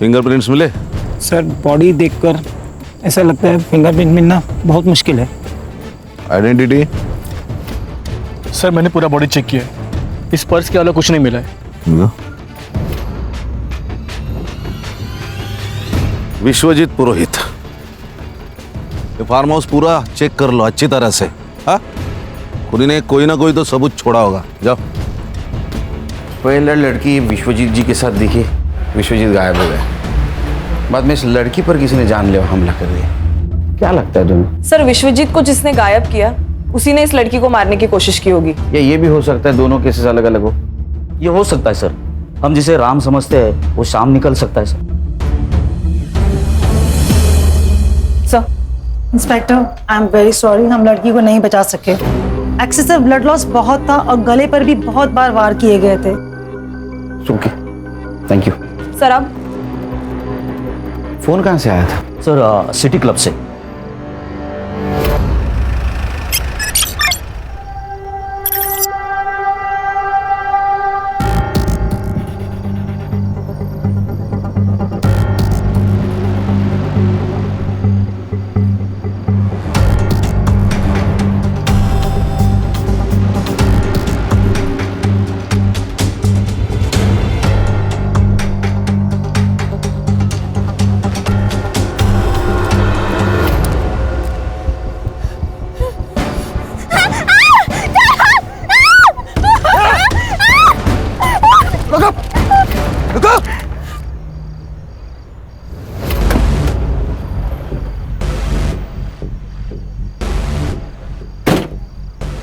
Fingerprints मिले? Sir body देखकर ऐसा लगता है फिंगरप्रिंट मिलना बहुत मुश्किल है। आइडेंटिटी? सर मैंने पूरा बॉडी चेक किया है, इस पर्स के अलावा कुछ नहीं मिला है। विश्वजीत पुरोहित, ये फार्म हाउस पूरा चेक कर लो अच्छी तरह से। हाँ, खुदी ने कोई ना कोई तो सबूत छोड़ा होगा। जाओ। पहले लड़की विश्वजीत जी के साथ दिखी, विश्वजीत गायब हो गए। बाद में इस लड़की पर किसी ने जानलेवा हमला कर दिया। क्या लगता है तुम्हें? सर विश्वजीत को जिसने गायब किया उसी ने इस लड़की को मारने की कोशिश की होगी। या ये भी हो सकता है दोनों केसेस अलग अलग हो। ये हो सकता है सर, हम जिसे राम समझते हैं वो शाम निकल सकता है sir. Sir inspector, I am very sorry, हम लड़की को नहीं बचा सके। एक्सेसिव ब्लड लॉस बहुत था और गले पर भी बहुत बार वार किए गए थे। Okay, thank you. सर अब फोन कहाँ से आया था? सर सिटी क्लब से।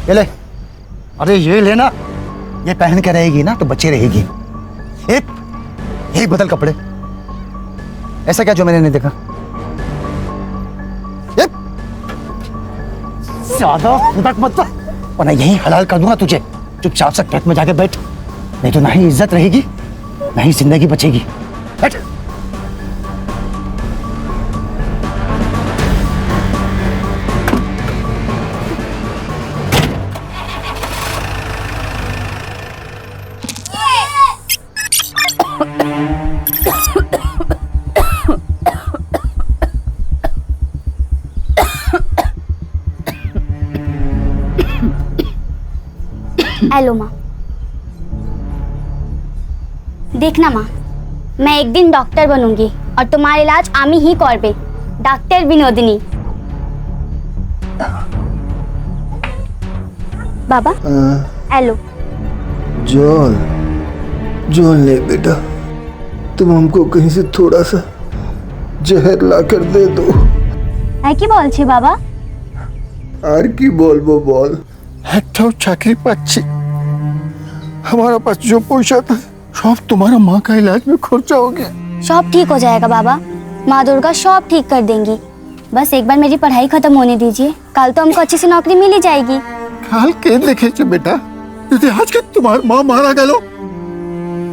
ये ले, अरे ये लेना, ये पहन के रहेगी ना तो बच्चे रहेगी। ये बदल कपड़े। ऐसा क्या जो मैंने नहीं देखा? ये ज्यादा फुदक मत कर, वरना यही हलाल कर दूंगा तुझे। चुपचाप से ट्रक में जाके बैठ, नहीं तो ना ही इज्जत रहेगी ना ही जिंदगी बचेगी। बैठ। हेलो माँ। देखना माँ, मैं एक दिन डॉक्टर बनूंगी और तुम्हारा इलाज आमी ही करबे। डॉक्टर विनोदिनी। बाबा हेलो। जॉन, जॉन ले बेटा, तुम हमको कहीं से थोड़ा सा जहर ला कर दे दो। है की बोल छे बाबा? আর কি বলবো বল, একটাও চাকরি পাচ্ছি, हमारा पास जो पैसा था सब तुम्हारा माँ का इलाज में खर्चा हो गया। सब ठीक हो जाएगा बाबा, माँ दुर्गा सब ठीक कर देंगी। बस एक बार मेरी पढ़ाई खत्म होने दीजिए, कल तो हमको अच्छी सी नौकरी मिल ही जाएगी। কাল কে দেখেছে বেটা, যদি আজকে তোমার মা মারা গেল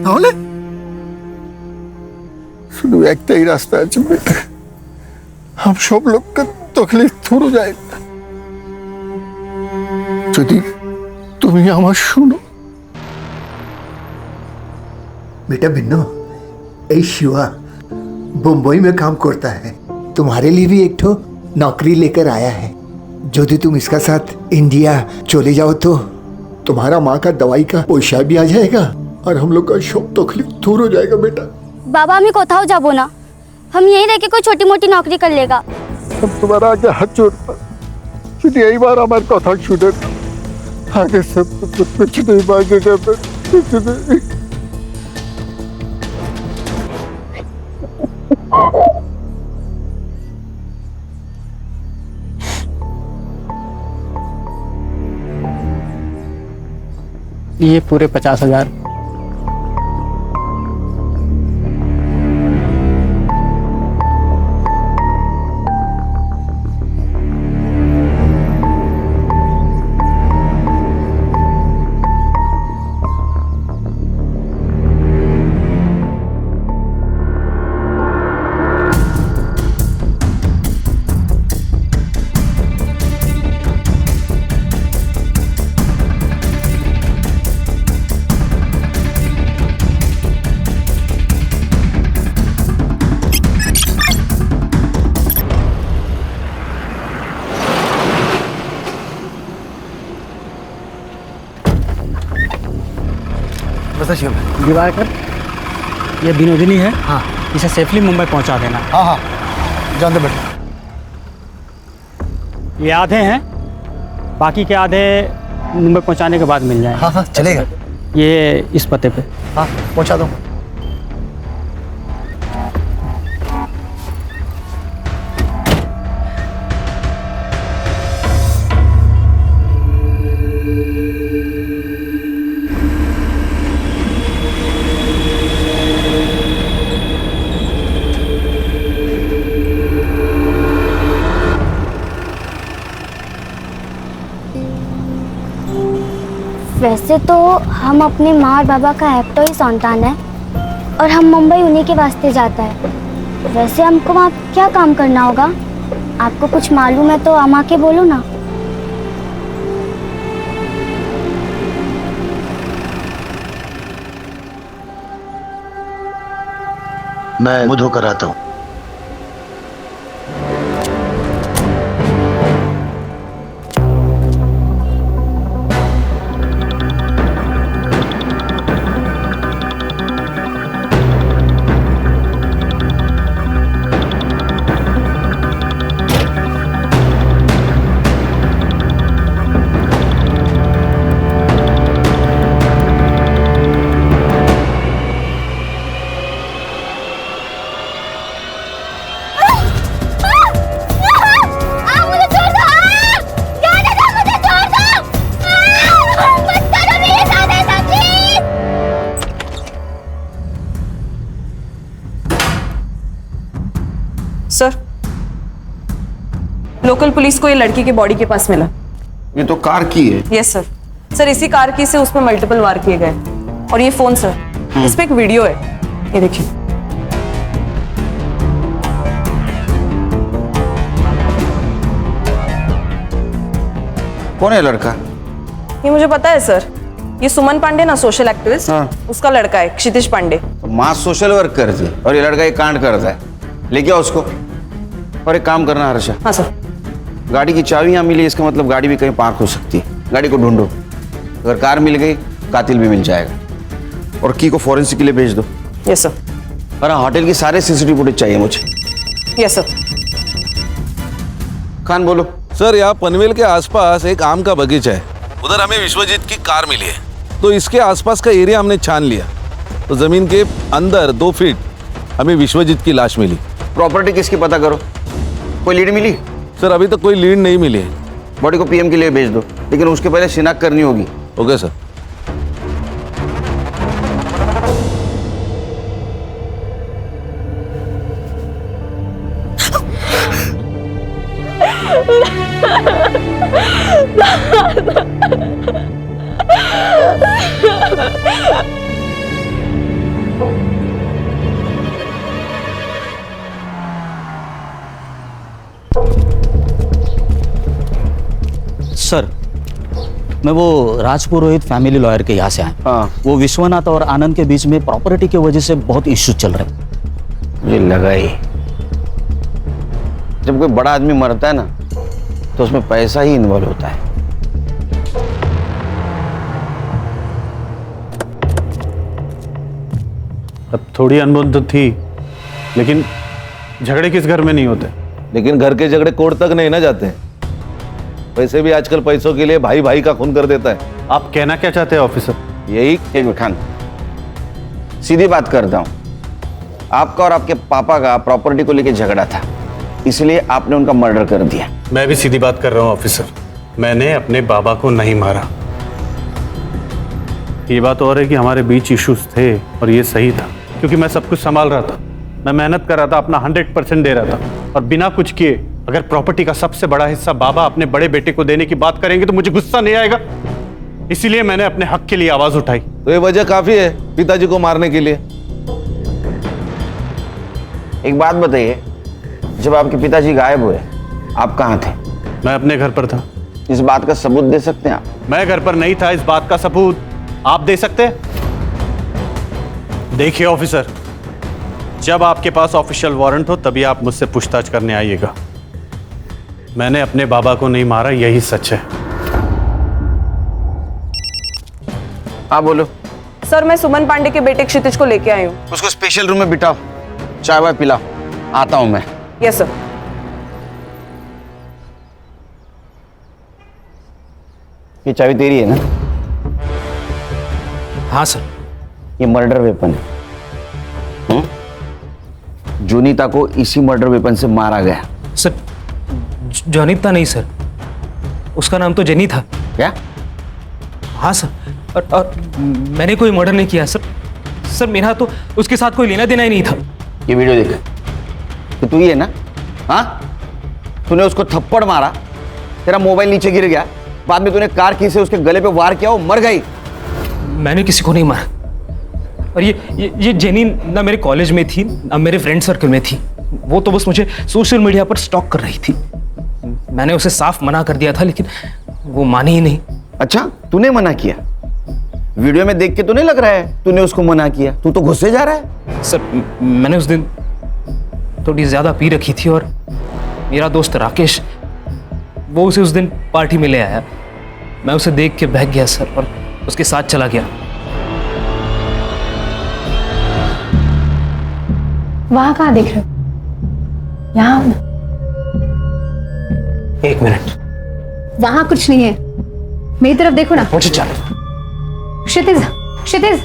তাহলে? শুধু একটাই রাস্তা আছে বেটা, हम सब लोग का तकलीफ दूर हो जाएगा যদি তুমি আমার শুনো। बेटा बिन्नो, ए शिवा बम्बई में काम करता है, तुम्हारे लिए भी एक ठो नौकरी लेकर आया है। यदि तुम इसका साथ इंडिया चले जाओ तो तुम्हारा माँ का दवाई का पैसा भी आ जाएगा और हम लोग का सब तकलीफ दूर हो जाएगा बेटा। बाबा हमें कोথাও যাবো না, हम यहीं रह के कोई छोटी मोटी नौकरी कर लेगा। हम तुम्हारा आगे हाथ जोड़ता, शुद्ध यही बार हमारे कथा शुद्ध आगे सब कुछ नहीं मांगेगा कुछ नहीं। ये पूरे 50,000। ऑफिसर शिव है। दिवाकर, ये विनोदिनी है। हाँ, इसे सेफली मुंबई पहुंचा देना। हाँ हाँ, जान दे बेटा। ये आधे हैं, बाकी के आधे मुंबई पहुंचाने के बाद मिल जाएंगे। हाँ हाँ, चलेगा। ये इस पते पे। हाँ, पहुंचा दो। वैसे तो हम अपने माँ और बाबा का एकटो ही संतान है और हम मुंबई उन्हीं के वास्ते जाता है। वैसे हमको वहाँ क्या काम करना होगा? आपको कुछ मालूम है तो हम आके बोलो ना। मैं मुंह धोकर आता हूँ। सर, लोकल पुलिस को ये लड़की के बॉडी के पास मिला। ये तो कार की है। Yes sir. सर, इसी कार की से उसमें मल्टीपल वार किए गए। और ये फोन सर, इस पे एक वीडियो है, ये देखिए। कौन है लड़का? ये मुझे पता है सर, ये सुमन पांडे ना, सोशल एक्टिविस्ट, उसका लड़का है, क्षितिज पांडे। तो माँ सोशल वर्क करती है और ये लड़का एक कांड करता है। लेके आओ उसको। और एक काम करना हर्षा, हाँ सर। गाड़ी की चाबी यहाँ मिली, इसका मतलब गाड़ी भी कहीं पार्क हो सकती है। गाड़ी को ढूंढो, अगर कार मिल गई कातिल भी मिल जाएगा। और की को फॉरेंसिक के लिए भेज दो। Yes sir. और हाँ, होटल की सारे सीसीटीवी फुटेज चाहिए मुझे। Yes sir. खान बोलो। सर, यहाँ पनवेल के आसपास एक आम का बगीचा है, उधर हमें विश्वजीत की कार मिली है। तो इसके आसपास का एरिया हमने छान लिया, तो जमीन के अंदर 2 फीट हमें विश्वजीत की लाश मिली। प्रॉपर्टी किसकी पता करो, कोई लीड मिली? सर, अभी तक कोई लीड नहीं मिली है। बॉडी को पीएम के लिए भेज दो, लेकिन उसके पहले शिनाख्त करनी होगी। Okay sir. सर, मैं वो राजपुरोहित फैमिली लॉयर के यहाँ से आया। हाँ। वो विश्वनाथ और आनंद के बीच में प्रॉपर्टी की वजह से बहुत इश्यू चल रहे हैं। मुझे लगा ही, जब कोई बड़ा आदमी मरता है ना, तो उसमें पैसा ही इन्वॉल्व होता है। अब थोड़ी अनबन तो थी, लेकिन झगड़े किस घर में नहीं होते। लेकिन घर के झगड़े कोर्ट तक नहीं ना जाते। वैसे भी आजकल पैसों के लिए भाई भाई का खून कर देता है। आप कहना क्या चाहते हैं ऑफिसर? यही, एक मिनट खान, सीधी बात करता हूं। आपका और आपके पापा का प्रॉपर्टी को लेकर झगड़ा था, इसलिए आपने उनका मर्डर कर दिया। मैं भी सीधी बात कर रहा हूं ऑफिसर, मैंने अपने बाबा को नहीं मारा। ये बात और है कि हमारे बीच इश्यूज थे और ये सही था, क्योंकि मैं सब कुछ संभाल रहा था, मैं मेहनत कर रहा था, अपना 100% दे रहा था। और बिना कुछ किए अगर प्रॉपर्टी का सबसे बड़ा हिस्सा बाबा अपने बड़े बेटे को देने की बात करेंगे तो मुझे गुस्सा नहीं आएगा। इसीलिए मैंने अपने हक के लिए आवाज उठाई। तो ये वजह काफी है पिताजी को मारने के लिए। एक बात बताइए, जब आपके पिताजी गायब हुए, आप कहाँ थे? मैं अपने घर पर था। इस बात का सबूत दे सकते हैं आप? मैं घर पर नहीं था, इस बात का सबूत आप दे सकते हैं? देखिए ऑफिसर, जब आपके पास ऑफिशियल वारंट हो तभी आप मुझसे पूछताछ करने आइएगा। मैंने अपने बाबा को नहीं मारा, यही सच है। हाँ बोलो। सर मैं सुमन पांडे के बेटे क्षितिज को लेके आई हूँ। उसको स्पेशल रूम में बिठाओ, चाय वाय पिलाओ, आता हूं मैं। Yes sir. ये चाबी तेरी है ना? हाँ सर। ये मर्डर वेपन है। जोनीता को इसी मर्डर वेपन से मारा गया। सर जोनीता नहीं सर, उसका नाम तो जेनी था। क्या? हाँ सर, और मैंने कोई मर्डर नहीं किया सर। सर मेरा तो उसके साथ कोई लेना देना ही नहीं था। ये वीडियो देख, तो तू ही है ना? हाँ, तूने उसको थप्पड़ मारा, तेरा मोबाइल नीचे गिर गया, बाद में तूने कार की से उसके गले पे वार किया, वो मर गई। मैंने किसी को नहीं मारा। और ये जेनी ना मेरे कॉलेज में थी ना मेरे फ्रेंड सर्कल में थी। वो तो बस मुझे सोशल मीडिया पर स्टॉक कर रही थी। मैंने उसे साफ मना कर दिया था, लेकिन वो मानी ही नहीं। अच्छा, तूने मना किया? वीडियो में देख के तो नहीं लग रहा है तूने उसको मना किया। तू तो गुस्से जा रहा है। सर मैंने उस दिन थोड़ी ज्यादा पी रखी थी और मेरा दोस्त राकेश वो उसे उस दिन पार्टी में ले आया। मैं उसे देख के बहक गया सर और उसके साथ चला गया। वहां कहाँ देख रहे हो? यहाँ एक मिनट, वहां कुछ नहीं है, मेरी तरफ देखो ना। मुझे चल। क्षितिज, क्षितिज,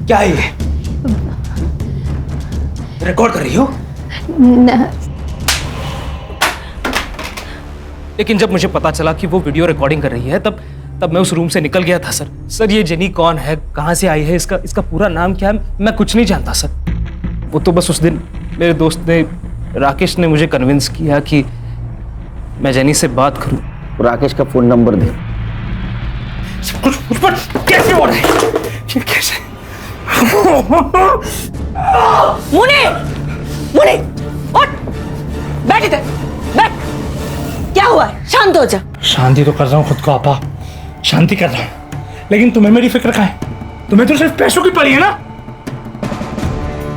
क्या है ये? रिकॉर्ड कर रही हो? लेकिन जब मुझे पता चला कि वो वीडियो रिकॉर्डिंग कर रही है तब मैं उस रूम से निकल गया था सर। सर ये जेनी कौन है, कहाँ से आई है, इसका पूरा नाम क्या है, मैं कुछ नहीं जानता सर। वो तो बस उस दिन मेरे दोस्त ने राकेश ने मुझे कन्विंस किया कि मैं जेनी से बात करूं। राकेश का फोन नंबर दे। कुछ कैसे हो रहा है ये? कैसे? मुने, मुने, उठ, बैठ इधर, बैठ। क्या हुआ है? शांत हो जा। शांति तो कर रहा हूँ खुद को आपा, शांति कर रहा हूँ, लेकिन तुम्हें मेरी फिक्र कहाँ है? तुम्हें तो सिर्फ पैसों की पड़ी है ना।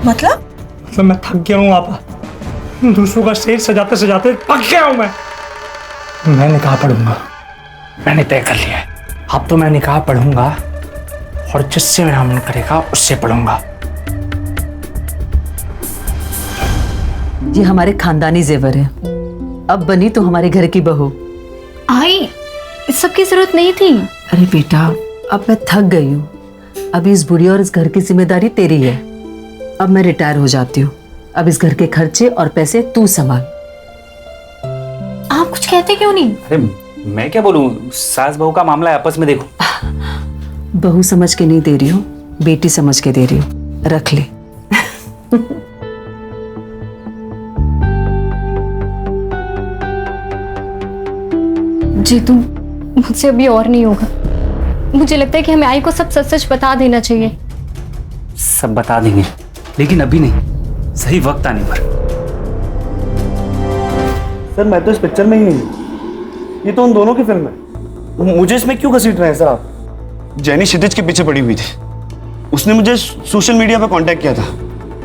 मतलब मैं थक गया हूँ आपा, दूसरों का स्टेज सजाते सजाते थक गया हूँ मैं निकाह पढ़ूंगा, मैंने तय कर लिया है। अब तो मैं निकाह पढ़ूंगा और जिससे मेरा मन करेगा उससे पढ़ूंगा। ये हमारे खानदानी जेवर है, अब बनी तो हमारे घर की बहू। आई, इस सब की जरूरत नहीं थी। अरे बेटा, अब मैं थक गई हूँ। अब इस बुढ़ी और इस घर की जिम्मेदारी तेरी है। अब मैं रिटायर हो जाती हूँ। अब इस घर के खर्चे और पैसे तू संभाल। आप कुछ कहते क्यों नहीं? अरे मैं क्या बोलूं, सास बहू का मामला है, आपस में देखो। बहू समझ के नहीं दे रही हूँ, बेटी समझ के दे रही हूँ, रख ले। जीतू, मुझसे अभी और नहीं होगा। मुझे लगता है कि हमें आई को सब सच सच बता देना चाहिए। सब बता देंगे, लेकिन अभी नहीं, सही वक्त आने पर। सर मैं तो इस पिक्चर में ही नहीं हूँ, ये तो उन दोनों की फिल्म है। मुझे इसमें क्यों घसीट रहे हैं सर आप? जेनी क्षितिज के पीछे पड़ी हुई थी, उसने मुझे सोशल मीडिया पे कांटेक्ट किया था,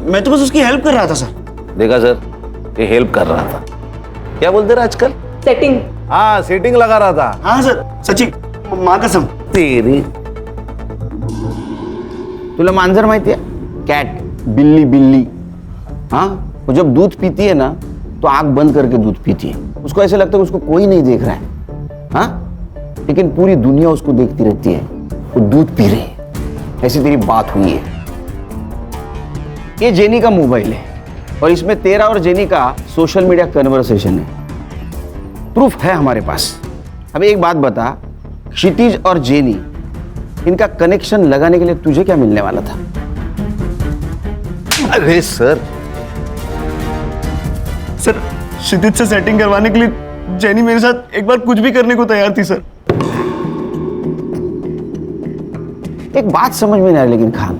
मैं तो बस उसकी हेल्प कर रहा था सर। देखा सर, ये हेल्प कर रहा था। क्या बोलते रहे आजकल? सेटिंग। हाँ, सेटिंग लगा रहा था। हाँ सर, सच्ची माँ कसम। तेरी तुला मांजर माहिती है? कैट, बिल्ली बिल्ली। हाँ, वो जब दूध पीती है ना तो आंख बंद करके दूध पीती है। उसको ऐसे लगता है उसको कोई नहीं देख रहा है। हाँ, लेकिन पूरी दुनिया उसको देखती रहती है, वो दूध पी रही है। ऐसी तेरी बात हुई है। ये जेनी का मोबाइल है और इसमें तेरा और जेनी का सोशल मीडिया कन्वर्सेशन है। प्रूफ है हमारे पास। अब एक बात बता, क्षितिज और जेनी, इनका कनेक्शन लगाने के लिए तुझे क्या मिलने वाला था? अरे सर क्षितिज से सेटिंग करवाने के लिए जेनी मेरे साथ एक बार कुछ भी करने को तैयार थी सर। एक बात समझ में नहीं आ रही लेकिन खान,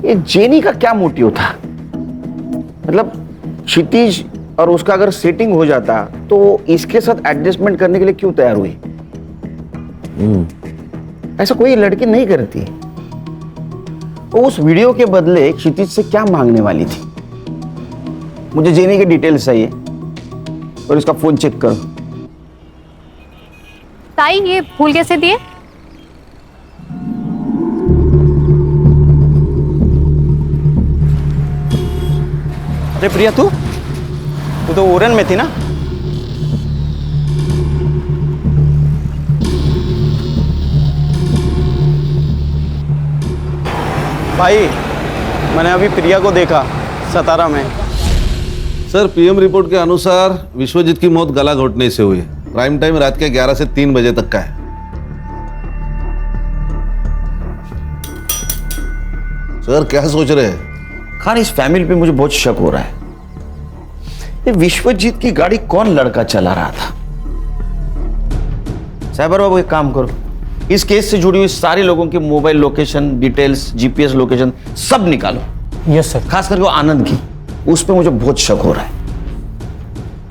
ये जेनी का क्या मोटिव था? मतलब क्षितिज और उसका अगर सेटिंग हो जाता तो इसके साथ एडजस्टमेंट करने के लिए क्यों तैयार हुई? ऐसा कोई लड़की नहीं करती। वो उस वीडियो के बदले क्षितिज से क्या मांगने वाली थी? मुझे जेनी के डिटेल्स चाहिए और इसका फोन चेक करो। ताई ये फूल कैसे दिए? अरे प्रिया, तू तो ओरन में थी ना? भाई, मैंने अभी प्रिया को देखा सतारा में। सर, पीएम रिपोर्ट के अनुसार विश्वजीत की मौत गला घोटने से हुई है। प्राइम टाइम रात के 11 से 3 बजे तक का है। सर, क्या सोच रहे हैं? खान, इस फैमिली पे मुझे बहुत शक हो रहा है। ये विश्वजीत की गाड़ी कौन लड़का चला रहा था? साइबर बाबू, एक काम करो, इस केस से जुड़ी हुई सारे लोगों के mobile location details, GPS location सब निकालो। Yes sir. खास करके वो आनंद की, उस पर मुझे बहुत शक हो रहा है।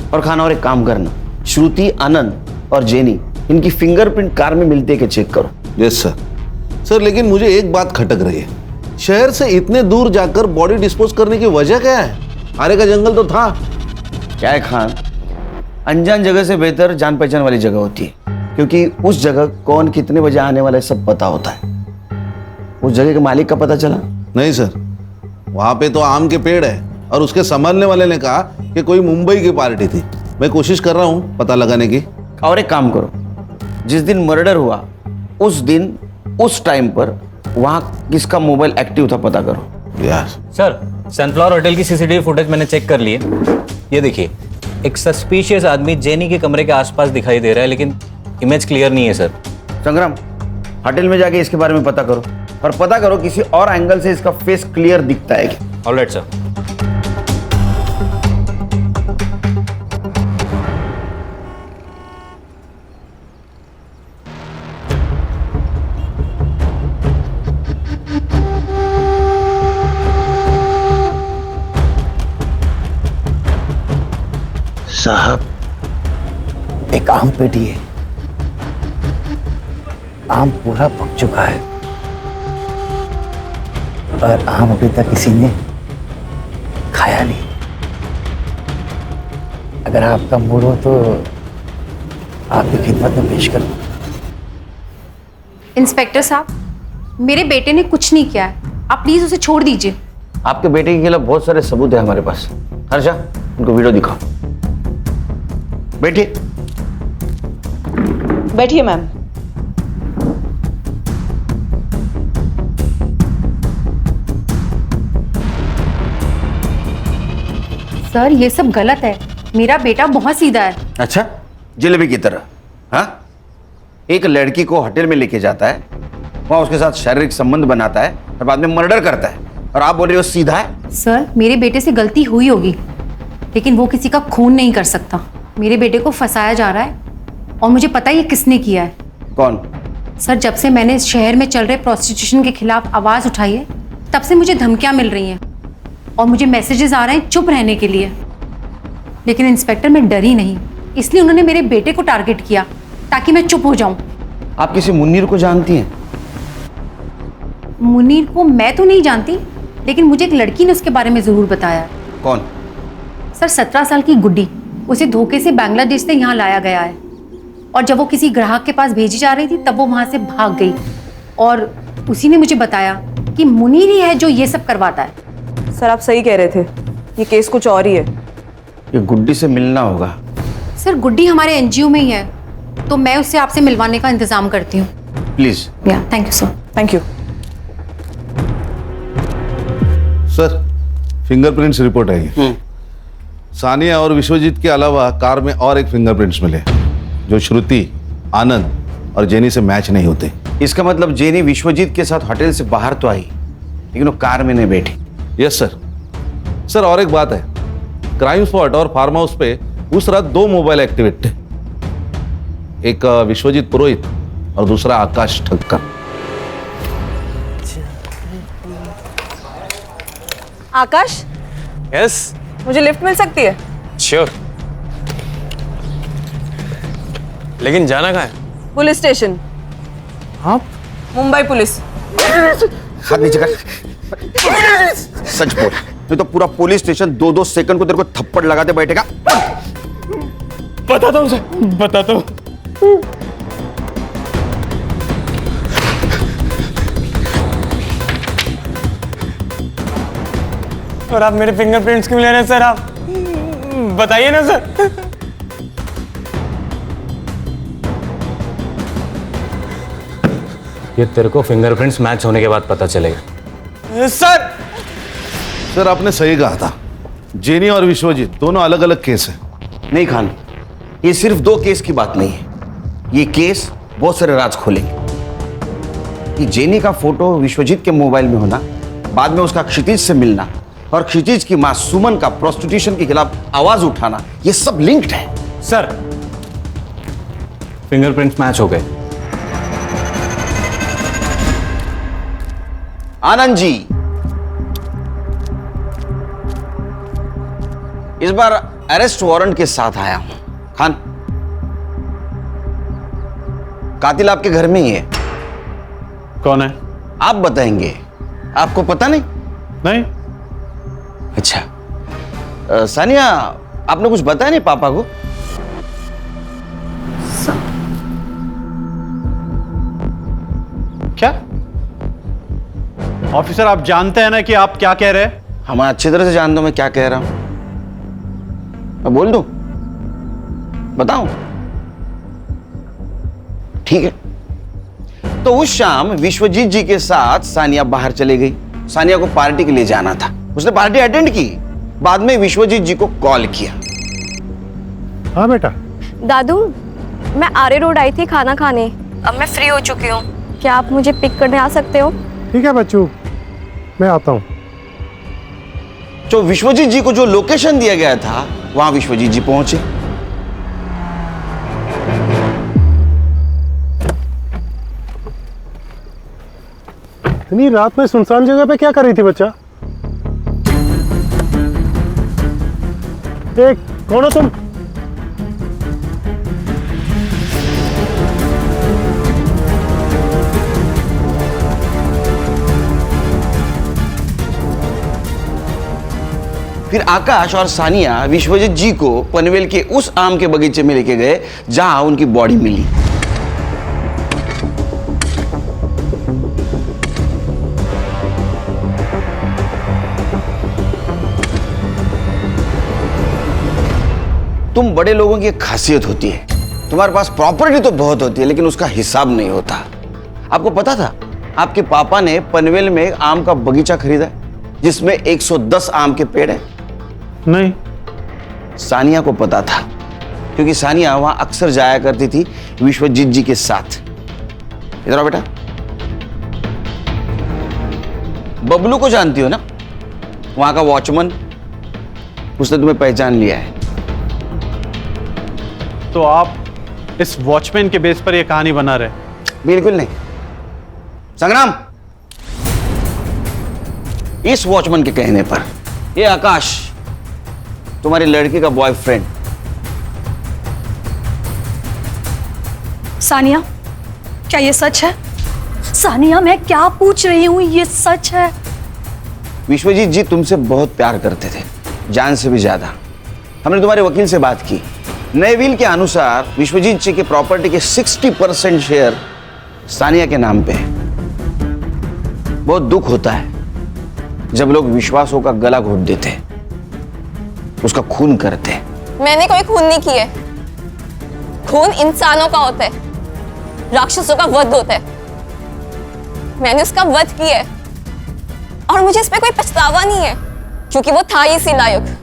और खाना, और एक काम करना, श्रुति, आनंद और जेनी, इनकी फिंगरप्रिंट कार में मिलती है कि चेक करो। Yes sir. सर, लेकिन मुझे एक बात खटक रही है। शहर से इतने दूर जाकर बॉडी डिस्पोज करने की वजह क्या है? आरे का जंगल तो था। क्या है खान, अनजान जगह से बेहतर जान पहचान वाली जगह होती है, क्योंकि उस जगह कौन कितने बजे आने वाला है सब पता होता है। उस जगह के मालिक का पता चला? नहीं सर, वहां पे तो आम के पेड़ है और उसके संभालने वाले ने कहा कि कोई मुंबई की पार्टी थी। मैं कोशिश कर रहा हूँ पता लगाने की। और एक काम करो, जिस दिन मर्डर हुआ उस दिन उस टाइम पर वहां किसका मोबाइल एक्टिव था पता करो। यस सर, सनफ्लावर होटल की सीसीटीवी फुटेज मैंने चेक कर ली है। ये देखिए, एक सस्पिशियस आदमी जेनी के कमरे के आसपास दिखाई दे रहा है, लेकिन इमेज क्लियर नहीं है सर। संग्राम, होटल में जाके इसके बारे में पता करो और पता करो किसी और एंगल से इसका फेस क्लियर दिखता है क्या। Alright sir. साहब, एक आम पेटी है, आम पूरा पक चुका है और आम अभी तक किसी ने खाया नहीं। अगर आपका मूड हो तो आपकी खिदमत में पेश करूं। इंस्पेक्टर साहब, मेरे बेटे ने कुछ नहीं किया है, आप प्लीज उसे छोड़ दीजिए। आपके बेटे के खिलाफ बहुत सारे सबूत है हमारे पास। हर्षा, उनको वीडियो दिखाओ। बैठिए। बैठिए मैम। सर, ये सब गलत है। मेरा बेटा बहुत सीधा है। अच्छा, जलेबी की तरह? हाँ, एक लड़की को होटल में लेके जाता है, वहां उसके साथ शारीरिक संबंध बनाता है और बाद में मर्डर करता है, और आप बोल रहे हो सीधा है? सर, मेरे बेटे से गलती हुई होगी, लेकिन वो किसी का खून नहीं कर सकता। मेरे बेटे को फंसाया जा रहा है और मुझे पता है ये किसने किया है। कौन? सर, जब से मैंने इस शहर में चल रहे प्रोस्टिट्यूशन के खिलाफ आवाज उठाई है, तब से मुझे धमकियां मिल रही हैं और मुझे मैसेजेस आ रहे हैं चुप रहने के लिए। लेकिन इंस्पेक्टर, मैं डरी नहीं, इसलिए उन्होंने मेरे बेटे को टारगेट किया ताकि मैं चुप हो जाऊं। आप किसी मुन्नीर को जानती हैं? मुनीर को मैं तो नहीं जानती, लेकिन मुझे एक लड़की ने उसके बारे में जरूर बताया है। कौन? सर, 17 साल की गुड्डी। उसे धोखे से बांग्लादेश से यहाँ लाया गया है और जब वो किसी ग्राहक के पास भेजी जा रही थी तब वो वहाँ से भाग गई और उसी ने मुझे बताया कि मुनीर ही है जो ये सब करवाता है। सर, आप सही कह रहे थे, ये केस कुछ और ही है। ये गुड्डी से मिलना होगा। सर, गुड्डी हमारे एनजीओ में ही है, तो मैं उससे आपसे मिलवाने का इंतजाम करती हूँ। प्लीज। या, thank you sir. Thank you. Sir, fingerprints report है। सानिया और विश्वजीत के अलावा कार में और एक फिंगरप्रिंट्स मिले जो श्रुति, आनंद और जेनी से मैच नहीं होते। इसका मतलब जेनी विश्वजीत के साथ होटल से बाहर तो आई, लेकिन वो कार में नहीं बैठी। Yes sir. सर, और एक बात है, क्राइम स्पॉट और फार्म हाउस पे उस रात 2 मोबाइल एक्टिवेट थे, एक विश्वजीत पुरोहित और दूसरा आकाश ठक्कर। आकाश, यस, मुझे लिफ्ट मिल सकती है? श्योर। लेकिन जाना कहाँ है? Police station. आप? मुंबई पुलिस। हाथ नीचे कर। सच बोल, नहीं तो पूरा पुलिस स्टेशन 2-2 सेकंड को तेरे को थप्पड़ लगाते बैठेगा। बताता हूँ सर, बताता हूँ। और आप मेरे फिंगरप्रिंट्स क्यों ले रहे हैं सर? आप बताइए ना सर। ये तेरे को फिंगरप्रिंट्स मैच होने के बाद पता चलेगा। सर सर आपने सही कहा था, जेनी और विश्वजीत दोनों अलग अलग केस हैं। नहीं खान, ये सिर्फ 2 केस की बात नहीं है, ये केस बहुत सारे राज खोलेंगे। कि जेनी का फोटो विश्वजीत के मोबाइल में होना, बाद में उसका क्षितिज से मिलना और क्षितिज की मां सुमन का प्रोस्टिट्यूशन के खिलाफ आवाज उठाना, ये सब लिंक्ड है। सर फिंगरप्रिंट्स मैच हो गए। आनंद जी, इस बार अरेस्ट वारंट के साथ आया हूं। खान, कातिल आपके घर में ही है। कौन है? आप बताएंगे, आपको पता नहीं? नहीं। अच्छा सानिया, आपने कुछ बताया नहीं पापा को? क्या ऑफिसर, आप जानते हैं ना कि आप क्या कह रहे हैं? हम अच्छी तरह से जानता हूं मैं क्या कह रहा हूं। मैं बोल दूं? बताऊं? ठीक है। तो उस शाम विश्वजीत जी के साथ सानिया बाहर चली गई। सानिया को पार्टी के लिए जाना था, उसने पार्टी अटेंड की, बाद में विश्वजीत जी को कॉल किया। हाँ बेटा। दादू, मैं आरे रोड आई थी खाना खाने, अब मैं फ्री हो चुकी हूँ, क्या आप मुझे पिक करने आ सकते हो? ठीक है बच्चू, मैं आता हूँ। तो विश्वजीत जी को जो लोकेशन दिया गया था वहां विश्वजीत जी पहुंचे। इतनी रात में सुनसान जगह पे क्या कर रही थी बच्चा? एक कौन हो तुम? फिर आकाश और सानिया विश्वजीत जी को पनवेल के उस आम के बगीचे में लेके गए जहां उनकी बॉडी मिली। तुम बड़े लोगों की एक खासियत होती है, तुम्हारे पास प्रॉपर्टी तो बहुत होती है लेकिन उसका हिसाब नहीं होता। आपको पता था आपके पापा ने पनवेल में एक आम का बगीचा खरीदा जिसमें 110 आम के पेड़ हैं? नहीं। सानिया को पता था क्योंकि सानिया वहां अक्सर जाया करती थी विश्वजीत जी के साथ। इधर आओ बेटा। बबलू को जानती हो ना, वहां का वॉचमैन, उसने तुम्हें पहचान लिया है। तो आप इस वॉचमैन के बेस पर यह कहानी बना रहे? बिल्कुल नहीं संग्राम, इस वॉचमैन के कहने पर ये आकाश तुम्हारी लड़की का बॉयफ्रेंड। सानिया, क्या ये सच है? सानिया, मैं क्या पूछ रही हूँ, ये सच है? विश्वजीत जी तुमसे बहुत प्यार करते थे, जान से भी ज्यादा। हमने तुम्हारे वकील से बात की, नए विल के अनुसार विश्वजीत जी के प्रॉपर्टी के 60% शेयर सानिया के नाम पे है। बहुत दुख होता है जब लोग विश्वासों का गला घोट देते हैं, उसका खून करते हैं। मैंने कोई खून नहीं किया, खून इंसानों का होता है, राक्षसों का वध होता है। मैंने उसका वध किया है और मुझे इस पे कोई पछतावा नहीं है क्योंकि वो था ही इसी लायक।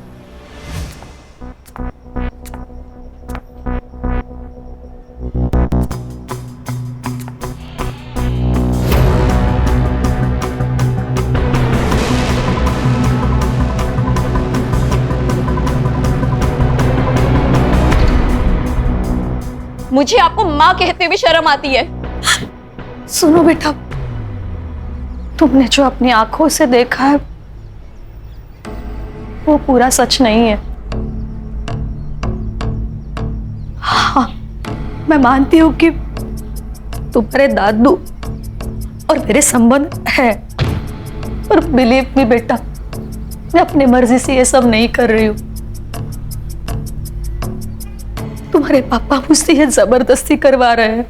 मुझे आपको माँ कहते हुए शर्म आती है। सुनो बेटा, तुमने जो अपनी आंखों से देखा है वो पूरा सच नहीं है। हाँ, मैं मानती हूँ कि तुम्हारे दादू और मेरे संबंध है, पर बिलीव मी बेटा, मैं अपनी मर्जी से ये सब नहीं कर रही हूँ। तुम्हारे पापा मुझसे ये जबरदस्ती करवा रहे हैं।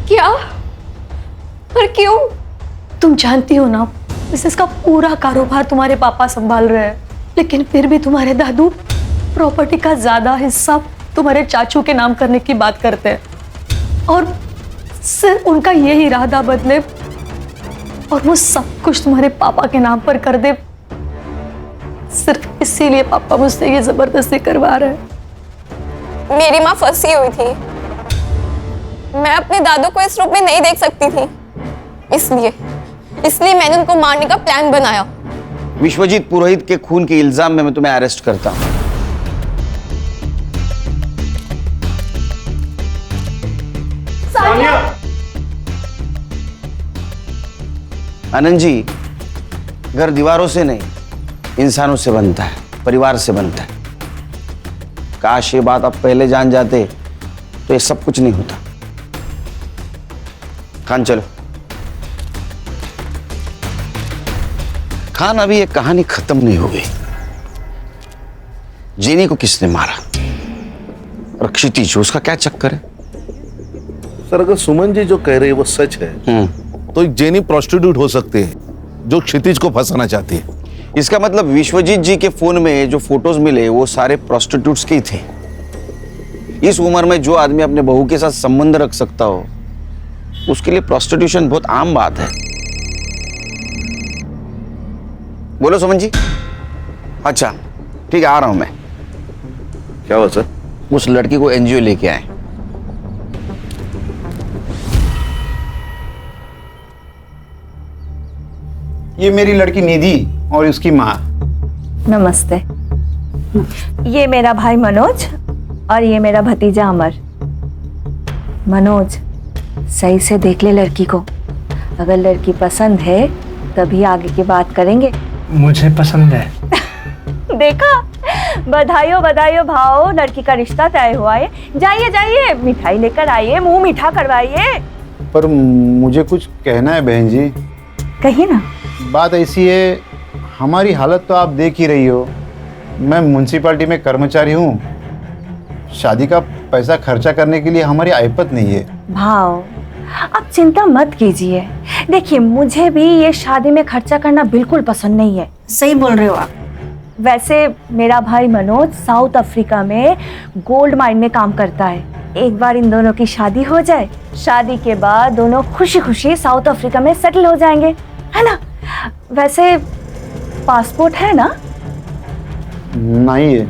क्या? पर क्यों? तुम जानती हो ना, बिजनेस का पूरा कारोबार तुम्हारे पापा संभाल रहे हैं, लेकिन फिर भी तुम्हारे दादू प्रॉपर्टी का ज्यादा हिस्सा तुम्हारे चाचू के नाम करने की बात करते हैं और सिर्फ उनका यही इरादा बदले और वो सब कुछ तुम्हारे पापा के नाम पर कर दे, सिर्फ इसीलिए पापा मुझसे ये जबरदस्ती करवा रहे हैं। मेरी माँ फंसी हुई थी, मैं अपने दादू को इस रूप में नहीं देख सकती थी, इसलिए मैंने उनको मारने का प्लान बनाया। विश्वजीत पुरोहित के खून के इल्जाम में मैं तुम्हें अरेस्ट करता हूं। आनंद जी, घर दीवारों से नहीं इंसानों से बनता है, परिवार से बनता है। काश ये बात आप पहले जान जाते तो ये सब कुछ नहीं होता। खान चलो। खान, अभी ये कहानी खत्म नहीं हो गई। जेनी को किसने मारा और क्षितिज, उसका क्या चक्कर है? सर, अगर सुमन जी जो कह रहे हैं वो सच है तो एक जेनी प्रोस्टिट्यूट हो सकती है जो क्षितिज को फंसाना चाहती है। इसका मतलब विश्वजीत जी के फोन में जो फोटोज मिले वो सारे प्रोस्टिट्यूट्स के ही थे। इस उम्र में जो आदमी अपने बहू के साथ संबंध रख सकता हो उसके लिए प्रोस्टिट्यूशन बहुत आम बात है। बोलो सुमन जी। अच्छा ठीक है, आ रहा हूं मैं। क्या हुआ सर? उस लड़की को एनजीओ लेके आए। ये मेरी लड़की निधि और उसकी माँ। नमस्ते। ये मेरा भाई मनोज और ये मेरा भतीजा अमर। मनोज, सही से देख ले लड़की को, अगर लड़की पसंद है तभी आगे की बात करेंगे। मुझे पसंद है। देखा, बधाइयों बधाइयों भाव, लड़की का रिश्ता तय हुआ है। जाइए जाइए, मिठाई लेकर आइए, मुंह मीठा करवाइए। पर मुझे कुछ कहना है बहन जी। कहिए ना। बात ऐसी है, हमारी हालत तो आप देख ही रही हो। मैं म्युनिसिपैलिटी में कर्मचारी हूँ, शादी का पैसा खर्चा करने के लिए हमारी आयपत नहीं है। भाव, आप चिंता मत कीजिए। देखिए, मुझे भी ये शादी में खर्चा करना बिल्कुल पसंद नहीं है। सही बोल रहे हो आप। वैसे मेरा भाई मनोज साउथ अफ्रीका में गोल्ड माइन में काम करता है। एक बार इन दोनों की शादी हो जाए, शादी के बाद दोनों खुशी खुशी साउथ अफ्रीका में सेटल हो जाएंगे, है ना? वैसे पासपोर्ट है ना? नहीं है।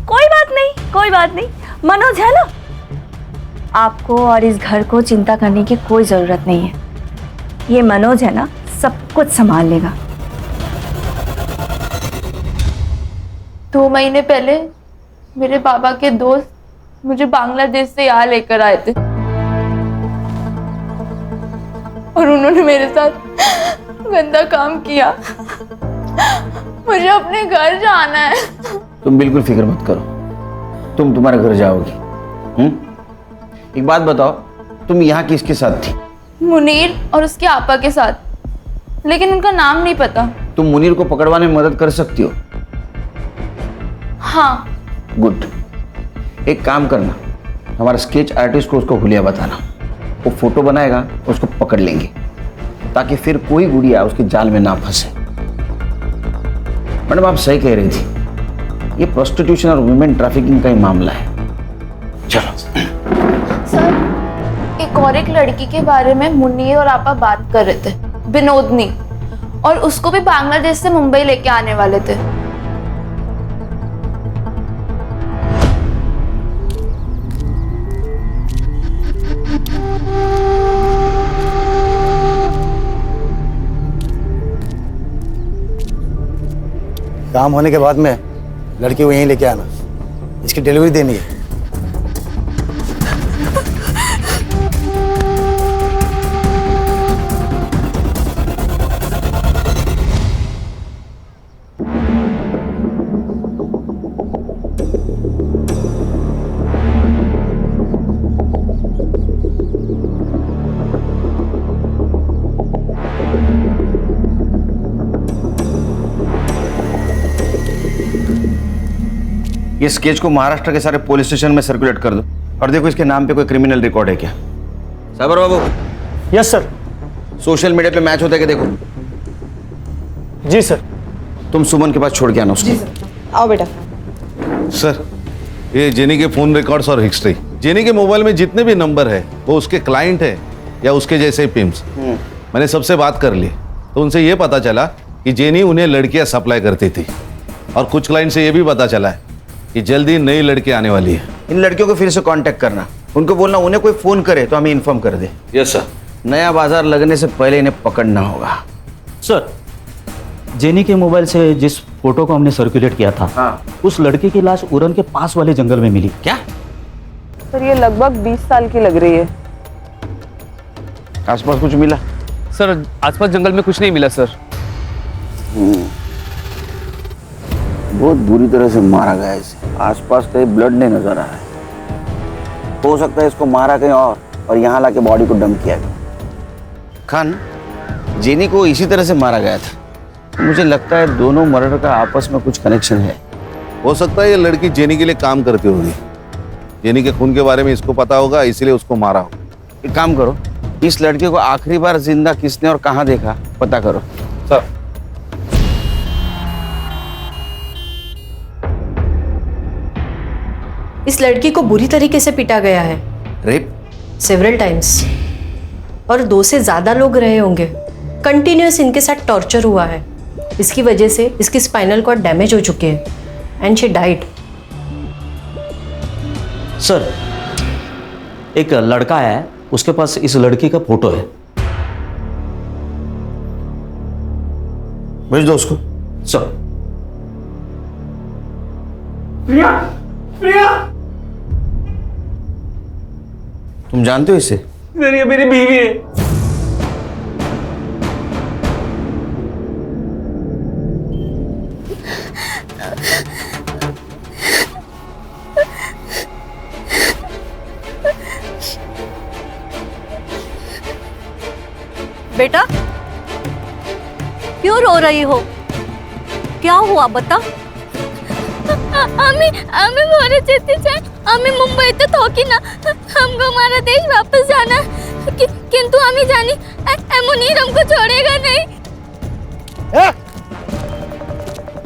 कोई बात नहीं, कोई बात नहीं। मनोज है ना? आपको और इस घर को चिंता करने की कोई जरूरत नहीं है। ये मनोज है ना, सब कुछ संभाल लेगा। 2 महीने पहले मेरे बाबा के दोस्त मुझे बांग्लादेश से यहाँ लेकर आए थे और उन्होंने मेरे साथ गंदा काम किया। मुझे अपने घर जाना है। तुम बिल्कुल फिक्र मत करो, तुम तुम्हारे घर जाओगी। एक बात बताओ, तुम यहाँ किसके साथ थी? मुनीर और उसके आपा के साथ, लेकिन उनका नाम नहीं पता। तुम मुनीर को पकड़वाने में मदद कर सकती हो? हाँ। गुड। एक काम करना, हमारा स्केच आर्टिस्ट को उसको हुलिया बताना, वो फोटो बनाएगा, उसको पकड़ लेंगे ताकि फिर कोई गुड़िया उसके जाल में ना फंसे। मैडम, आप सही कह रही थी, ये प्रोस्टिट्यूशन और वुमेन ट्रैफिकिंग का ही मामला है। चलो। सर, एक लड़की के बारे में मुन्नी और आपा बात कर रहे थे, विनोदनी, और उसको भी बांग्लादेश से मुंबई लेके आने वाले थे। काम होने के बाद में लड़की को यहीं लेके आना, इसकी डिलीवरी देनी है। ये स्केच को महाराष्ट्र के सारे पुलिस स्टेशन में सर्कुलेट कर दो और देखो इसके नाम पे कोई क्रिमिनल रिकॉर्ड है क्या। Sabar Babu. Yes sir. Social media पे मैच होता है कि देखो। जी सर। तुम सुमन के पास छोड़ के आना उसको। आओ बेटा। सर, ये जेनी के फोन रिकॉर्ड्स और हिस्ट्री, जेनी के मोबाइल में जितने भी नंबर है वो उसके क्लाइंट है या उसके जैसे पिम्स। मैंने सबसे बात कर ली तो उनसे ये पता चला कि जेनी उन्हें लड़कियां सप्लाई करती थी, और कुछ क्लाइंट से ये भी पता चला है कि जल्दी नई लड़की आने वाली है। इन लड़कियों को फिर से कांटेक्ट करना, उनको बोलना उन्हें कोई फोन करे तो हमें इन्फॉर्म कर दे। Yes sir. नया बाजार लगने से पहले इन्हें पकड़ना होगा। सर, जेनी के मोबाइल से जिस फोटो को हमने सर्कुलेट किया था, उस लड़की की लाश उरन के पास वाले जंगल में मिली। क्या? सर ये लगभग 20 साल की लग रही है। आसपास कुछ मिला? सर, आसपास जंगल में कुछ नहीं मिला सर। बहुत बुरी तरह से मारा गया है इसे। आसपास कहीं ब्लड नहीं नजर आ रहा है। हो सकता है इसको मारा कहीं और यहाँ लाके बॉडी को डंप किया गया। खान, जेनी को इसी तरह से मारा गया था। मुझे लगता है दोनों मर्डर का आपस में कुछ कनेक्शन है। हो सकता है ये लड़की जेनी के लिए काम करती होगी, जेनी के खून के बारे में इसको पता होगा, इसलिए उसको मारा होगा। एक काम करो, इस लड़के को आखिरी बार जिंदा किसने और कहाँ देखा पता करो। सर। इस लड़की को बुरी तरीके से पीटा गया है। रेप? Several times. और 2 से ज्यादा लोग रहे होंगे। कंटिन्यूअस इनके साथ टॉर्चर हुआ है। इसकी वजह से इसकी स्पाइनल कॉर्ड डैमेज हो चुके हैं एंड शी डाइड। सर, एक लड़का है, उसके पास इस लड़की का फोटो है। भेज दो उसको। सर। प्रिया, प्रिया। तुम जानते हो इसे? सर ये मेरी बीवी है। बेटा, क्यों रो रही हो? क्या हुआ बता? आम्ही मोरे चित्तीच आहे। आम्ही मुंबईत थोकी ना, हमको हमारा देश वापस जाना है। किंतु आम्ही जानी मुनीर हमको छोड़ेगा नहीं।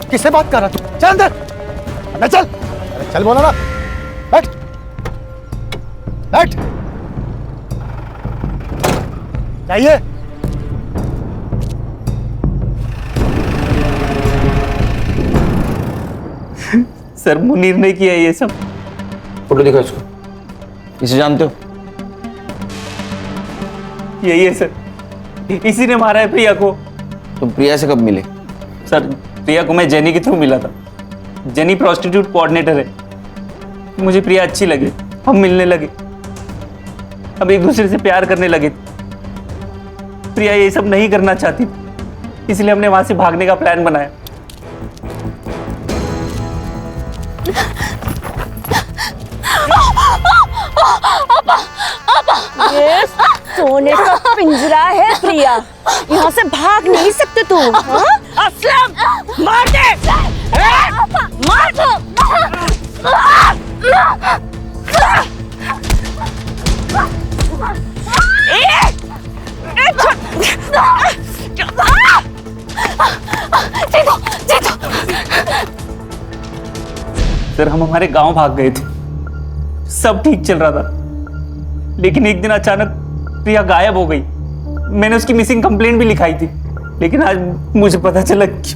किससे बात कर रहा तू? चल अंदर। अबे चल। अरे चल बोला ना। बैठ। बैठ। जाइए। सर, मुनीर ने किया ये सब। फोटो दिखाओ इसको। इसे जानते हो? यही है सर, इसी ने मारा है प्रिया को। तुम प्रिया से कब मिले? सर, प्रिया को मैं जेनी के थ्रू मिला था। जेनी प्रोस्टिट्यूट कोऑर्डिनेटर है। मुझे प्रिया अच्छी लगी, हम मिलने लगे, अब एक दूसरे से प्यार करने लगे। प्रिया ये सब नहीं करना चाहती, इसलिए हमने वहां से भागने का प्लान बनाया। ये सोने का पिंजरा है प्रिया, यहाँ से भाग नहीं सकते तुम। असलम, मार दे। मार दो। सर, हम हमारे गांव भाग गए थे, सब ठीक चल रहा था, लेकिन एक दिन अचानक प्रिया गायब हो गई। मैंने उसकी मिसिंग कंप्लेंट भी लिखाई थी, लेकिन आज मुझे पता चला कि...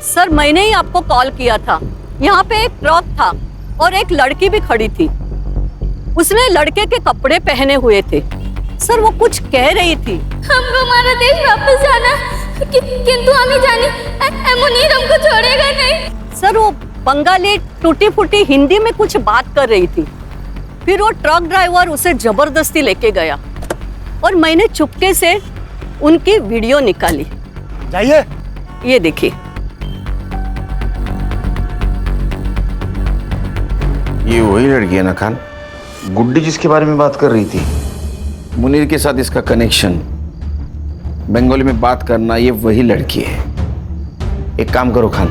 सर, मैंने ही आपको कॉल किया था। यहाँ पे एक ट्रक था और एक लड़की भी खड़ी थी। उसने लड़के के कपड़े पहने हुए थे। सर, वो कुछ कह रही थी। हमको हमारा देश वापस जाना, किंतु हमें जानी मुनीर हमको छोड़ेगा नहीं। सर, वो बंगाली टूटी फूटी हिंदी में कुछ बात कर रही थी। फिर वो ट्रक ड्राइवर उसे जबरदस्ती लेके गया और मैंने चुपके से उनकी वीडियो निकाली। जाइए। ये देखिए। ये वही लड़की है ना खान, गुड्डी जिसके बारे में बात कर रही थी? मुनीर के साथ इसका कनेक्शन, बंगाली में बात करना, ये वही लड़की है। एक काम करो खान,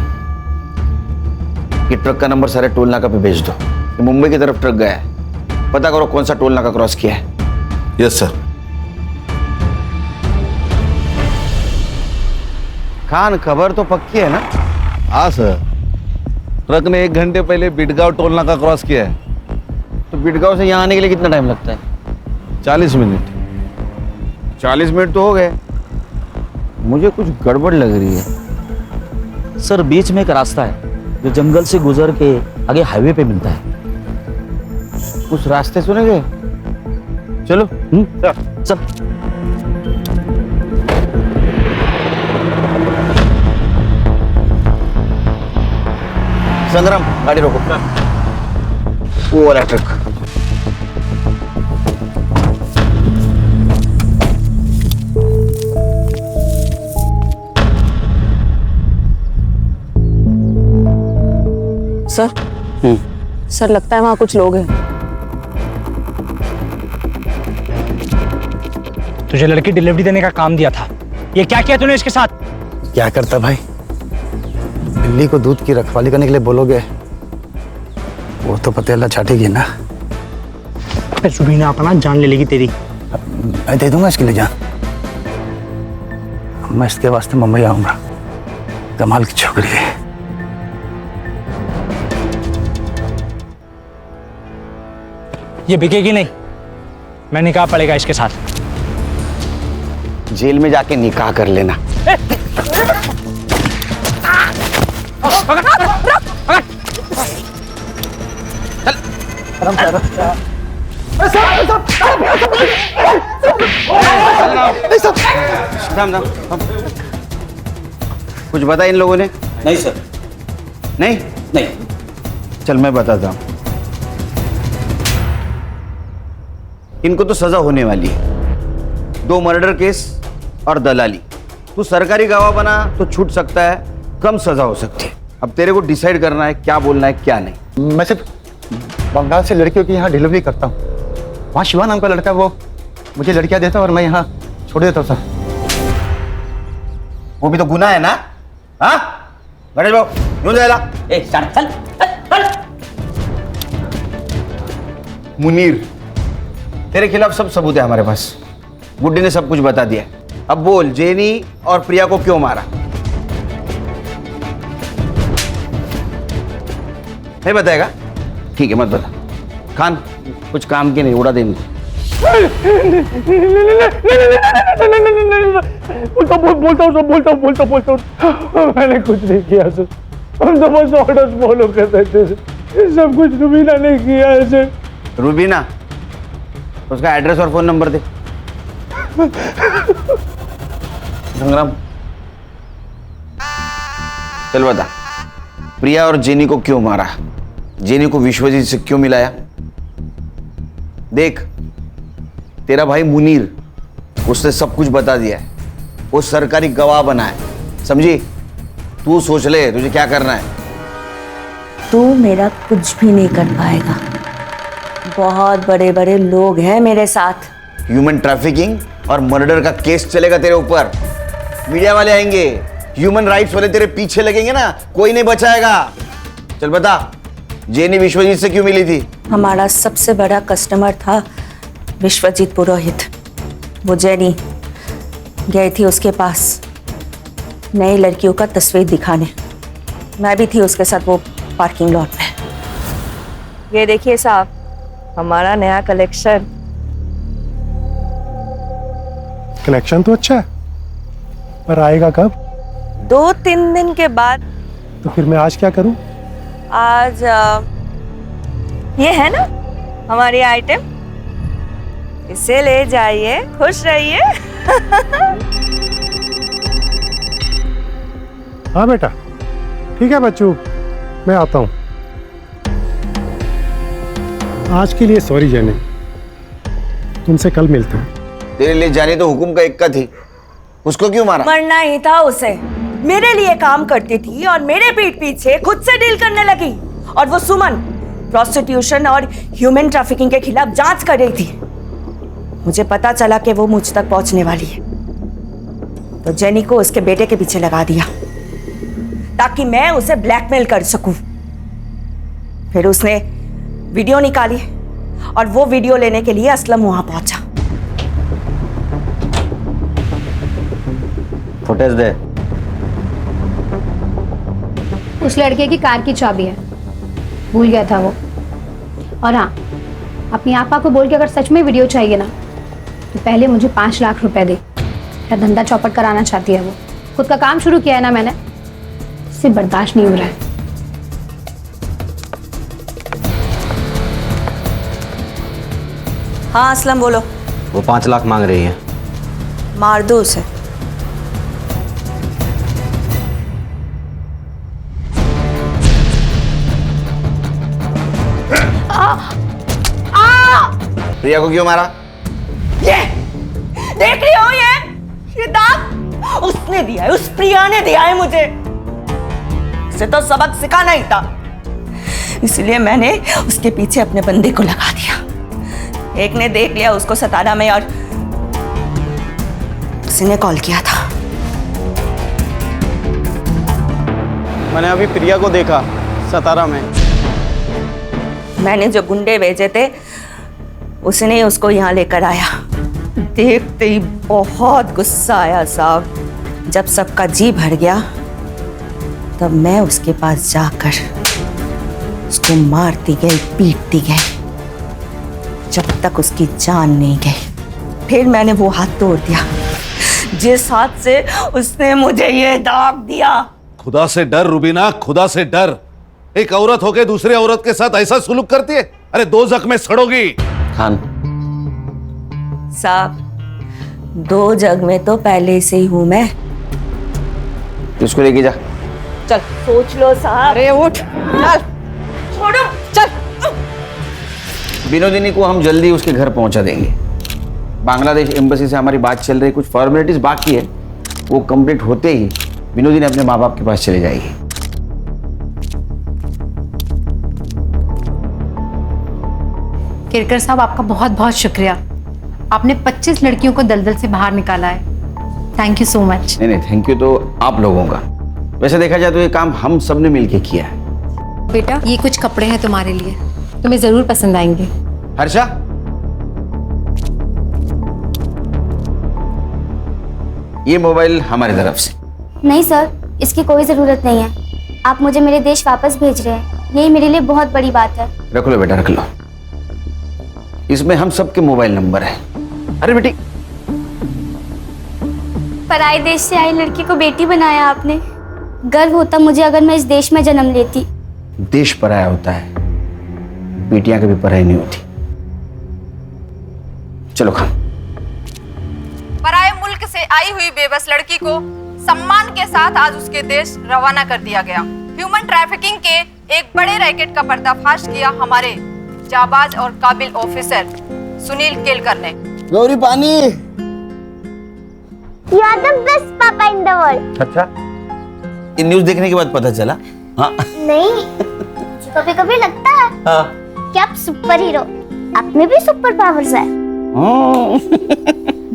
ये ट्रक का नंबर सारे टोल नाका पे भेज दो। ये मुंबई की तरफ ट्रक गया है, पता करो कौन सा टोल नाका क्रॉस किया है। Yes sir. खान, खबर तो पक्की है ना? हाँ सर, ट्रक ने 1 घंटे पहले बिटगांव टोल नाका क्रॉस किया है। तो बिटगांव से यहाँ आने के लिए कितना टाइम लगता है? 40 मिनट। 40 मिनट तो हो गए। मुझे कुछ गड़बड़ लग रही है। सर बीच में एक रास्ता है जो जंगल से गुजर के आगे हाईवे पे मिलता है। उस रास्ते सुनेंगे? चलो। चल। संग्राम, गाड़ी रोको। वो वाला ट्रक। सर सर लगता है वहां कुछ लोग हैं। तुझे लड़की डिलीवरी देने का काम दिया था, ये क्या किया तूने इसके साथ? क्या करता भाई, बिल्ली को दूध की रखवाली करने के लिए बोलोगे वो तो पतेला चाटेगी ना। सुबीना अपना जान ले लेगी तेरी। मैं दे दूंगा इसके लिए जान। मैं इसके वास्ते मुंबई आऊंगा। कमाल की छोकरी है। ये बिकेगी नहीं, मैं निकाह पड़ेगा इसके साथ। जेल में जाके निकाह कर लेना। कुछ बता इन लोगों ने? नहीं सर। नहीं? नहीं। चल मैं बताता हूं। इनको तो सजा होने वाली है। 2 मर्डर केस और दलाली। तू सरकारी गवाह बना तो छूट सकता है, कम सजा हो सकती है। अब तेरे को डिसाइड करना है क्या बोलना है क्या नहीं। मैं सिर्फ बंगाल से लड़कियों की यहाँ डिलीवरी करता हूँ। वहाँ शिवा नाम का लड़का, वो मुझे लड़कियाँ देता और मैं यहाँ छोड़ देता हूँ सर। वो भी तो गुनाह है ना? हाँ गणेश भाऊ, यूं जाएगा। चल। मुनीर, तेरे खिलाफ सब सबूत है हमारे पास। गुड्डी ने सब कुछ बता दिया। अब बोल, जेनी और प्रिया को क्यों मारा? नहीं बताएगा? ठीक है, मत बता। खान, कुछ काम के नहीं, उड़ा दे इनको। बोलता हूँ। मैंने कुछ नहीं किया सर, हम तो बस ऑर्डर्स फॉलो कर रहे थे। सब कुछ रुबीना ने किया है सर। रुबीना? उसका एड्रेस और फोन नंबर दे। संग्राम, चल बता, प्रिया और जेनी को क्यों मारा? जेनी को विश्वजीत से क्यों मिलाया? देख, तेरा भाई मुनीर, उसने सब कुछ बता दिया है। वो सरकारी गवाह बना है, समझी? तू सोच ले तुझे क्या करना है। तू मेरा कुछ भी नहीं कर पाएगा। बहुत बड़े बड़े लोग हैं मेरे साथ। ह्यूमन ट्रैफिकिंग और मर्डर का केस चलेगा तेरे ऊपर। मीडिया वाले आएंगे, ह्यूमन राइट्स वाले तेरे पीछे लगेंगे ना, कोई नहीं बचाएगा। चल बता, जेनी विश्वजीत से क्यों मिली थी? हमारा सबसे बड़ा कस्टमर था विश्वजीत पुरोहित। वो जेनी गई थी उसके पास नई लड़कियों का तस्वीर दिखाने। मैं भी थी उसके साथ वो पार्किंग लॉट में। ये देखिए साहब, हमारा नया कलेक्शन। कलेक्शन तो अच्छा है, पर आएगा कब? 2-3 दिन के बाद। तो फिर मैं आज क्या करूं? आज ये है ना हमारी आइटम, इसे ले जाइए, खुश रहिए। हाँ बेटा, ठीक है बच्चों, मैं आता हूँ। आज के लिए सॉरी जेनी, तुमसे कल मिलते हैं। तेरे लिए जाने तो हुकुम का इक्का थी, उसको क्यों मारा? मरना ही था उसे। मेरे लिए काम करती थी और मेरे पीठ पीछे खुद से डील करने लगी। और वो सुमन प्रोस्टिट्यूशन और ह्यूमन ट्रैफिकिंग के खिलाफ जांच कर रही थी। मुझे पता चला कि वो मुझ तक पहुंचने वाली है, तो जेनी को उसके बेटे के पीछे लगा दिया ताकि मैं उसे ब्लैकमेल कर सकूं। फिर उसने वीडियो निकाली और वो वीडियो लेने के लिए असलम वहां पहुंचा। फुटेज दे। उस लड़के की कार की चाबी है, भूल गया था वो। और हाँ, अपनी आपा को बोल के अगर सच में वीडियो चाहिए ना तो पहले मुझे 5 लाख रुपए दे। मेरा धंधा चौपट कराना चाहती है वो। खुद का काम शुरू किया है ना मैंने, इससे बर्दाश्त नहीं हो रहा है। हाँ असलम बोलो। वो 5 लाख मांग रही है। मार दो उसे। प्रिया को क्यों मारा? ये देख रही हो, ये दाग उसने दिया है, उस प्रिया ने दिया है मुझे। उसे तो सबक सिखाना ही था, इसलिए मैंने उसके पीछे अपने बंदे को लगा दिया। एक ने देख लिया उसको सतारा में और उसने कॉल किया था। मैंने अभी प्रिया को देखा सतारा में। मैंने जो गुंडे भेजे थे उसने ही उसको यहाँ लेकर आया। देखते ही बहुत गुस्सा आया साहब। जब सबका जी भर गया तब मैं उसके पास जाकर उसको मारती गई, पीटती गई जब तक उसकी जान नहीं गई। फिर मैंने वो हाथ तोड़ दिया जिस हाथ से उसने मुझे ये दाग दिया। खुदा से डर रुबीना, खुदा से डर। एक औरत होके दूसरी औरत के साथ ऐसा सुलूक करती है? अरे 2 जख्म में सड़ोगी। खान साहब 2 जग में तो पहले से ही हूं मैं। इसको लेके जा। चल सोच लो साहब। अरे उठ, चल छोड़ो, चल। विनोदिनी को हम जल्दी उसके घर पहुंचा देंगे। बांग्लादेश एम्बेसी से हमारी बात चल रही, कुछ फॉर्मेलिटीज बाकी है, वो कंप्लीट होते ही विनोदिनी अपने माँ बाप के पास चले जाएगी। केरकर साहब आपका बहुत बहुत शुक्रिया। आपने 25 लड़कियों को दलदल से बाहर निकाला है। Thank you so much. नहीं, थैंक यू तो आप लोगों का। वैसे देखा जाए तो ये काम हम सबने मिलके किया है। बेटा ये कुछ कपड़े हैं तुम्हारे लिए, तुम्हें जरूर पसंद आएंगे। हर्षा, ये मोबाइल हमारी तरफ से। नहीं सर, इसकी कोई ज़रूरत नहीं है। आप मुझे मेरे देश वापस भेज रहे हैं, यही मेरे लिए बहुत बड़ी बात है। रख लो बेटा, रख लो। इसमें हम सबके मोबाइल नंबर है। अरे बेटी, पराए देश से आई लड़की को बेटी बनाया आपने। गर्व होता मुझे अगर मैं इस देश में जन्म लेती। देश पराया होता है, बेटियां कभी पराई नहीं होती। चलो खान। पराए मुल्क से आई हुई बेबस लड़की को सम्मान के साथ आज उसके देश रवाना कर दिया गया। ह्यूमन ट्रैफिकिंग के एक बड़े रैकेट का पर्दाफाश किया हमारे जाबाज और काबिल ऑफिसर सुनील केलकर ने। गौरी पानी। You are the best papa in the world. अच्छा, ये न्यूज़ देखने के बाद पता चला? हाँ। नहीं, कभी कभी लगता है हाँ। कि आप सुपर हीरो, आप में भी सुपर पावर्स है।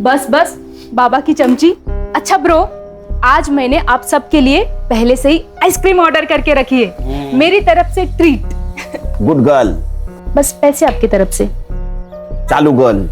बस बस बाबा की चमची। अच्छा ब्रो, आज मैंने आप सबके लिए पहले से ही आइसक्रीम ऑर्डर करके रखी है, मेरी तरफ से ट्रीट। Good girl. बस पैसे आपकी तरफ से। चालू गर्ल।